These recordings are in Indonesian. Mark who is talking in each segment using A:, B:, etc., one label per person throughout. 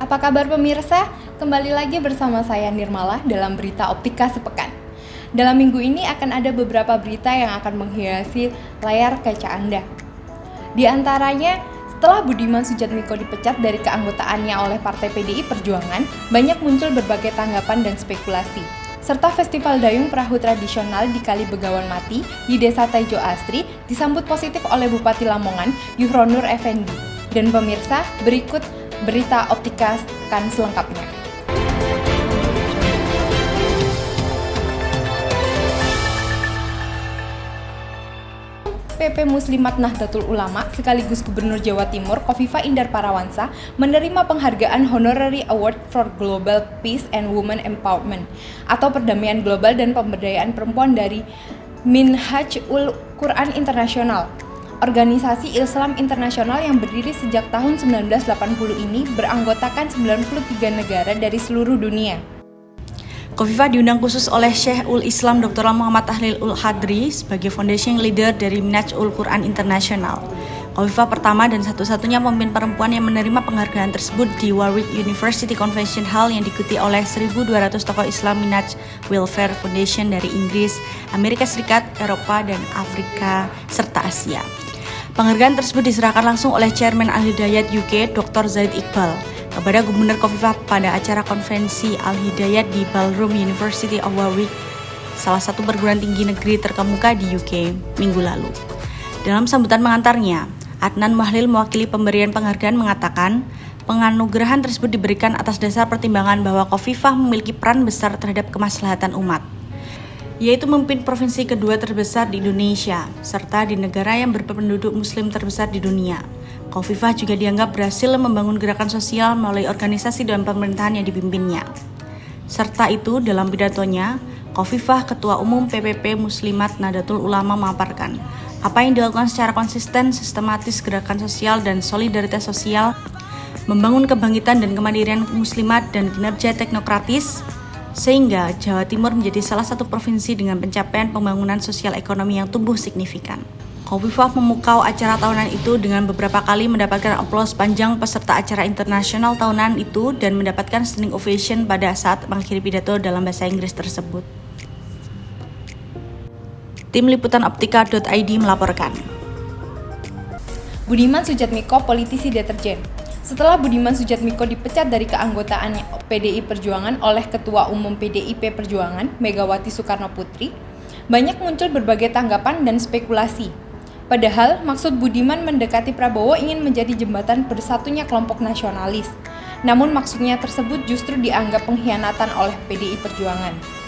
A: Apa kabar pemirsa? Kembali lagi bersama saya Nirmala dalam Berita Optika Sepekan. Dalam minggu ini akan ada beberapa berita yang akan menghiasi layar kaca Anda. Di antaranya, setelah Budiman Sujatmiko dipecat dari keanggotaannya oleh Partai PDI Perjuangan, banyak muncul berbagai tanggapan dan spekulasi. Serta Festival Dayung Perahu Tradisional di Kali Begawan Mati di Desa Taijo Asri disambut positif oleh Bupati Lamongan, Yuhronur Effendi. Dan pemirsa, berikut Berita Optika kan selengkapnya. PP Muslimat Nahdlatul Ulama sekaligus Gubernur Jawa Timur Khofifah Indar Parawansa menerima penghargaan Honorary Award for Global Peace and Women Empowerment atau Perdamaian Global dan Pemberdayaan Perempuan dari Minhajul Quran Internasional. Organisasi Islam internasional yang berdiri sejak tahun 1980 ini beranggotakan 93 negara dari seluruh dunia.
B: Khofifah diundang khusus oleh Syekhul Islam Dr. Muhammad Tahlil Ul-Hadri sebagai foundation leader dari Minhajul Quran Internasional. Khofifah pertama dan satu-satunya pemimpin perempuan yang menerima penghargaan tersebut di Warwick University Convention Hall yang diikuti oleh 1.200 tokoh Islam Minhaj Welfare Foundation dari Inggris, Amerika Serikat, Eropa, dan Afrika, serta Asia. Penghargaan tersebut diserahkan langsung oleh Chairman Al-Hidayat UK, Dr. Zaid Iqbal, kepada Gubernur Khofifah pada acara konferensi Al-Hidayat di Ballroom University of Warwick, salah satu perguruan tinggi negeri terkemuka di UK, minggu lalu. Dalam sambutan pengantarnya, Adnan Muhlil mewakili pemberian penghargaan mengatakan, penganugerahan tersebut diberikan atas dasar pertimbangan bahwa Khofifah memiliki peran besar terhadap kemaslahatan umat, yaitu memimpin provinsi kedua terbesar di Indonesia, serta di negara yang berpenduduk muslim terbesar di dunia. Khofifah juga dianggap berhasil membangun gerakan sosial melalui organisasi dan pemerintahan yang dipimpinnya. Serta itu, dalam pidatonya, Khofifah, Ketua Umum PPP Muslimat Nahdlatul Ulama memaparkan, apa yang dilakukan secara konsisten, sistematis gerakan sosial dan solidaritas sosial, membangun kebangkitan dan kemandirian muslimat dan kinerja teknokratis, sehingga Jawa Timur menjadi salah satu provinsi dengan pencapaian pembangunan sosial ekonomi yang tumbuh signifikan. Khofifah memukau acara tahunan itu dengan beberapa kali mendapatkan aplaus panjang peserta acara internasional tahunan itu dan mendapatkan standing ovation pada saat mengakhiri pidato dalam bahasa Inggris tersebut. Tim Liputan Optika.id melaporkan.
A: Budiman Sujatmiko politisi deterjen. Setelah Budiman Sujatmiko dipecat dari keanggotaannya PDI Perjuangan oleh Ketua Umum PDIP Perjuangan, Megawati Soekarnoputri, banyak muncul berbagai tanggapan dan spekulasi. Padahal, maksud Budiman mendekati Prabowo ingin menjadi jembatan bersatunya kelompok nasionalis. Namun maksudnya tersebut justru dianggap pengkhianatan oleh PDI Perjuangan.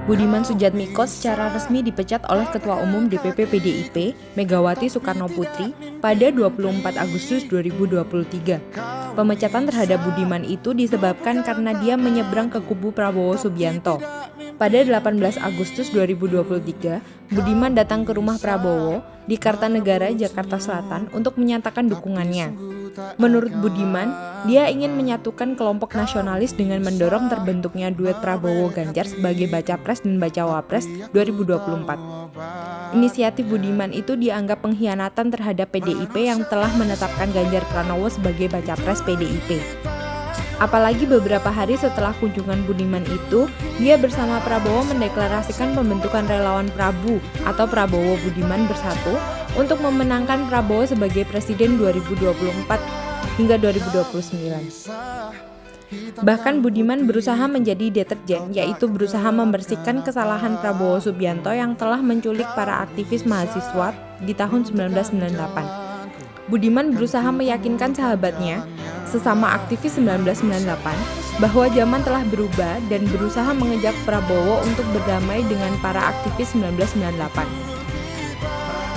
A: Budiman Sujatmiko secara resmi dipecat oleh Ketua Umum DPP PDIP, Megawati Soekarnoputri, pada 24 Agustus 2023. Pemecatan terhadap Budiman itu disebabkan karena dia menyeberang ke kubu Prabowo Subianto. Pada 18 Agustus 2023, Budiman datang ke rumah Prabowo di Kartanegara, Jakarta Selatan untuk menyatakan dukungannya. Menurut Budiman, dia ingin menyatukan kelompok nasionalis dengan mendorong terbentuknya duet Prabowo-Ganjar sebagai baca pres dan bacawa pres 2024. Inisiatif Budiman itu dianggap pengkhianatan terhadap PDIP yang telah menetapkan Ganjar Pranowo sebagai baca pres PDIP. Apalagi beberapa hari setelah kunjungan Budiman itu, dia bersama Prabowo mendeklarasikan pembentukan relawan Prabu atau Prabowo Budiman Bersatu untuk memenangkan Prabowo sebagai Presiden 2024 hingga 2029. Bahkan Budiman berusaha menjadi deterjen, yaitu berusaha membersihkan kesalahan Prabowo Subianto yang telah menculik para aktivis mahasiswa di tahun 1998. Budiman berusaha meyakinkan sahabatnya, sesama aktivis 1998, bahwa zaman telah berubah dan berusaha mengejak Prabowo untuk berdamai dengan para aktivis 1998.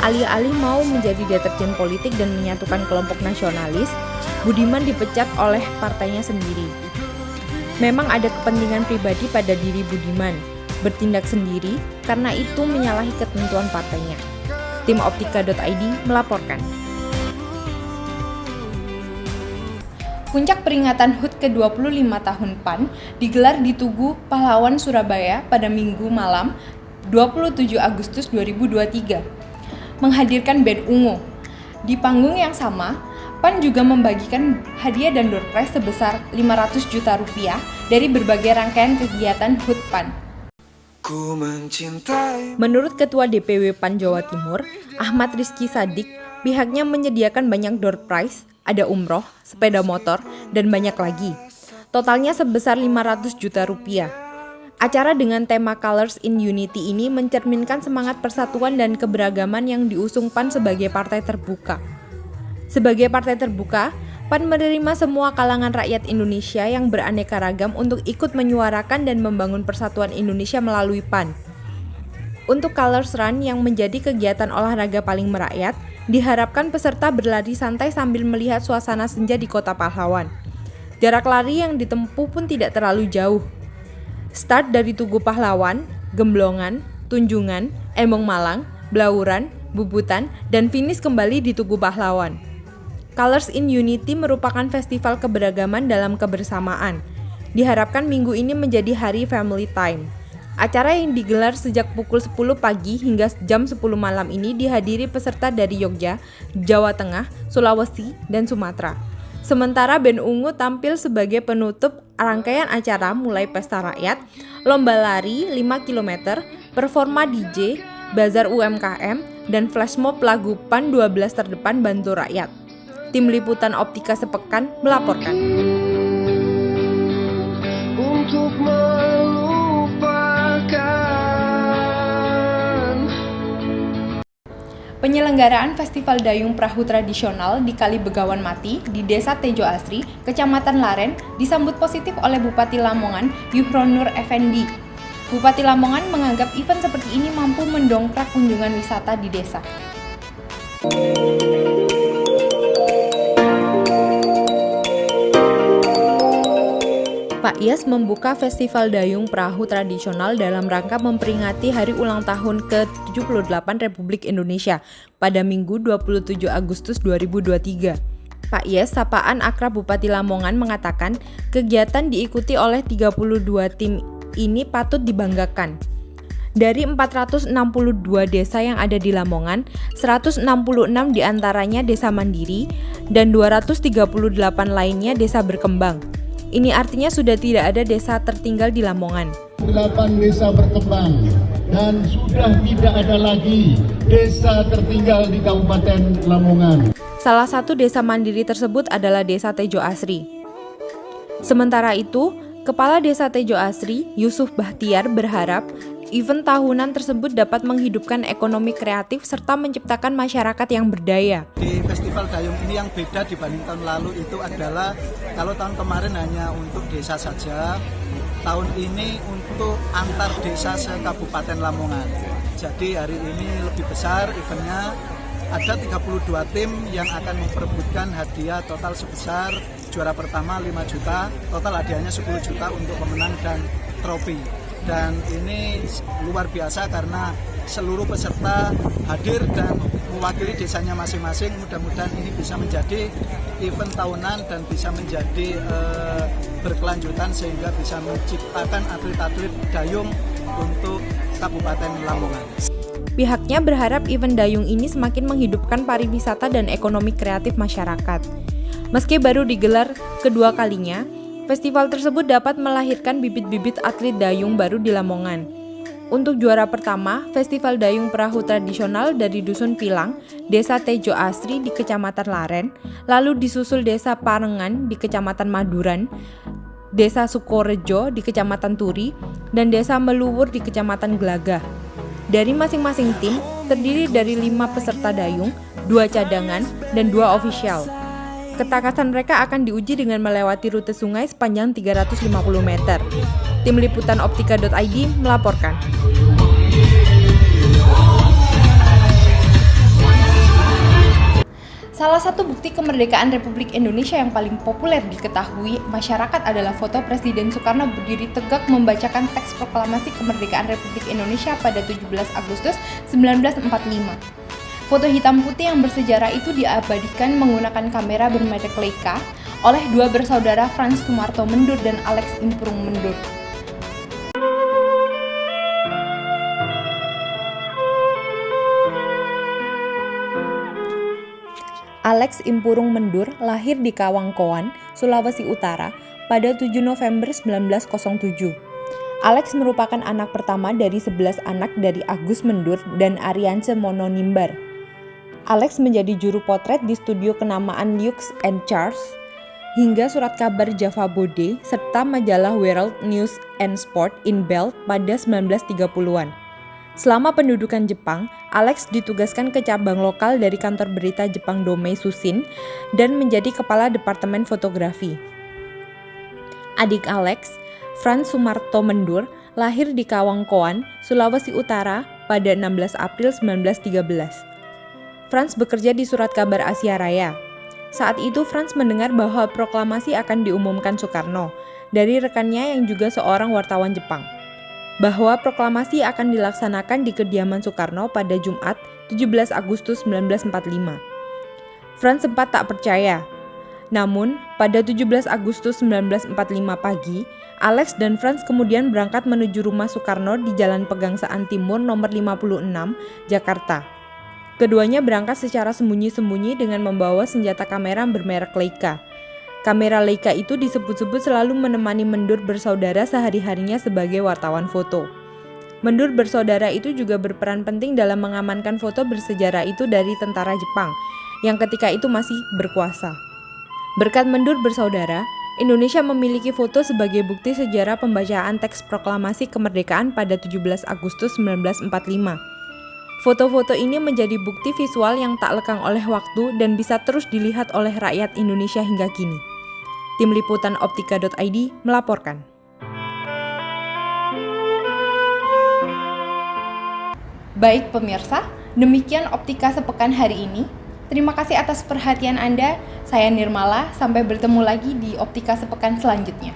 A: Alih-alih mau menjadi deterjen politik dan menyatukan kelompok nasionalis, Budiman dipecat oleh partainya sendiri. Memang ada kepentingan pribadi pada diri Budiman, bertindak sendiri karena itu menyalahi ketentuan partainya. Tim Optika.id melaporkan. Puncak peringatan HUT ke-25 tahun PAN digelar di Tugu Pahlawan Surabaya pada Minggu malam 27 Agustus 2023. Menghadirkan band Ungu. Di panggung yang sama, PAN juga membagikan hadiah dan door prize sebesar 500 juta rupiah dari berbagai rangkaian kegiatan HUT PAN. Menurut Ketua DPW PAN Jawa Timur, Ahmad Rizky Sadik, pihaknya menyediakan banyak door prize, ada umroh, sepeda motor, dan banyak lagi. Totalnya sebesar 500 juta rupiah. Acara dengan tema Colors in Unity ini mencerminkan semangat persatuan dan keberagaman yang diusung PAN sebagai partai terbuka. Sebagai partai terbuka, PAN menerima semua kalangan rakyat Indonesia yang beraneka ragam untuk ikut menyuarakan dan membangun persatuan Indonesia melalui PAN. Untuk Colors Run yang menjadi kegiatan olahraga paling merakyat, diharapkan peserta berlari santai sambil melihat suasana senja di Kota Pahlawan. Jarak lari yang ditempuh pun tidak terlalu jauh. Start dari Tugu Pahlawan, Gemblongan, Tunjungan, Embong Malang, Blauran, Bubutan, dan finish kembali di Tugu Pahlawan. Colors in Unity merupakan festival keberagaman dalam kebersamaan. Diharapkan minggu ini menjadi hari family time. Acara yang digelar sejak pukul 10 pagi hingga jam 10 malam ini dihadiri peserta dari Yogyakarta, Jawa Tengah, Sulawesi, dan Sumatera. Sementara band ungu tampil sebagai penutup rangkaian acara mulai pesta rakyat, lomba lari 5 km, performa DJ, bazar UMKM, dan flashmob lagu PAN 12 terdepan bantu rakyat. Tim Liputan Optika Sepekan melaporkan.
C: Untuk melupakan.
A: Penyelenggaraan Festival Dayung Perahu Tradisional di Kali Begawan Mati di Desa Tejo Asri, Kecamatan Laren, disambut positif oleh Bupati Lamongan, Yuhron Nur Effendi. Bupati Lamongan menganggap event seperti ini mampu mendongkrak kunjungan wisata di desa. Pak Iyas membuka Festival Dayung Perahu Tradisional dalam rangka memperingati Hari Ulang Tahun ke-78 Republik Indonesia pada Minggu 27 Agustus 2023. Pak Iyas, sapaan akrab Bupati Lamongan, mengatakan kegiatan diikuti oleh 32 tim ini patut dibanggakan. Dari 462 desa yang ada di Lamongan, 166 diantaranya desa mandiri dan 238 lainnya desa berkembang. Ini artinya sudah tidak ada desa tertinggal di Lamongan.
D: 8 desa berkembang dan sudah tidak ada lagi desa tertinggal di Kabupaten Lamongan.
A: Salah satu desa mandiri tersebut adalah Desa Tejo Asri. Sementara itu, Kepala Desa Tejo Asri, Yusuf Bahtiar, berharap event tahunan tersebut dapat menghidupkan ekonomi kreatif serta menciptakan masyarakat yang berdaya.
E: Di Festival Dayung ini yang beda dibanding tahun lalu itu adalah kalau tahun kemarin hanya untuk desa saja, tahun ini untuk antar desa se-Kabupaten Lamongan. Jadi hari ini lebih besar eventnya, ada 32 tim yang akan memperebutkan hadiah total sebesar juara pertama 5 juta, total hadiahnya 10 juta untuk pemenang dan trofi. Dan ini luar biasa karena seluruh peserta hadir dan mewakili desanya masing-masing. Mudah-mudahan ini bisa menjadi event tahunan dan bisa menjadi berkelanjutan sehingga bisa menciptakan atlet-atlet dayung untuk Kabupaten Lamongan.
A: Pihaknya berharap event dayung ini semakin menghidupkan pariwisata dan ekonomi kreatif masyarakat. Meski baru digelar kedua kalinya, festival tersebut dapat melahirkan bibit-bibit atlet dayung baru di Lamongan. Untuk juara pertama, Festival Dayung Perahu Tradisional dari Dusun Pilang, Desa Tejo Asri di Kecamatan Laren, lalu disusul Desa Parengan di Kecamatan Maduran, Desa Sukorejo di Kecamatan Turi, dan Desa Meluwur di Kecamatan Gelagah. Dari masing-masing tim, terdiri dari 5 peserta dayung, 2 cadangan, dan 2 ofisial. Ketakasan mereka akan diuji dengan melewati rute sungai sepanjang 350 meter. Tim Liputan Optika.id melaporkan. Salah satu bukti kemerdekaan Republik Indonesia yang paling populer diketahui masyarakat adalah foto Presiden Soekarno berdiri tegak membacakan teks proklamasi kemerdekaan Republik Indonesia pada 17 Agustus 1945. Foto hitam putih yang bersejarah itu diabadikan menggunakan kamera bermerek Leica oleh 2 bersaudara Frans Sumarto Mendur dan Alex Imprung Mendur. Alex Impurung Mendur lahir di Kawangkoan, Sulawesi Utara pada 7 November 1907. Alex merupakan anak pertama dari 11 anak dari Agus Mendur dan Ariance Mononimbar. Alex menjadi juru potret di studio kenamaan Lux and Charles, hingga surat kabar Java Bode, serta majalah World News and Sport in Belt pada 1930-an. Selama pendudukan Jepang, Alex ditugaskan ke cabang lokal dari kantor berita Jepang Domei Susin dan menjadi kepala departemen fotografi. Adik Alex, Franz Sumarto Mendur, lahir di Kawangkoan, Sulawesi Utara pada 16 April 1913. Franz bekerja di Surat Kabar Asia Raya. Saat itu Franz mendengar bahwa proklamasi akan diumumkan Soekarno dari rekannya yang juga seorang wartawan Jepang, bahwa proklamasi akan dilaksanakan di kediaman Soekarno pada Jumat 17 Agustus 1945. Franz sempat tak percaya. Namun, pada 17 Agustus 1945 pagi, Alex dan Franz kemudian berangkat menuju rumah Soekarno di Jalan Pegangsaan Timur nomor 56, Jakarta. Keduanya berangkat secara sembunyi-sembunyi dengan membawa senjata kamera bermerek Leica. Kamera Leica itu disebut-sebut selalu menemani Mendur bersaudara sehari-harinya sebagai wartawan foto. Mendur bersaudara itu juga berperan penting dalam mengamankan foto bersejarah itu dari tentara Jepang, yang ketika itu masih berkuasa. Berkat Mendur bersaudara, Indonesia memiliki foto sebagai bukti sejarah pembacaan teks proklamasi kemerdekaan pada 17 Agustus 1945. Foto-foto ini menjadi bukti visual yang tak lekang oleh waktu dan bisa terus dilihat oleh rakyat Indonesia hingga kini. Tim Liputan Optika.id melaporkan. Baik pemirsa, demikian Optika Sepekan hari ini. Terima kasih atas perhatian Anda. Saya Nirmala, sampai bertemu lagi di Optika Sepekan selanjutnya.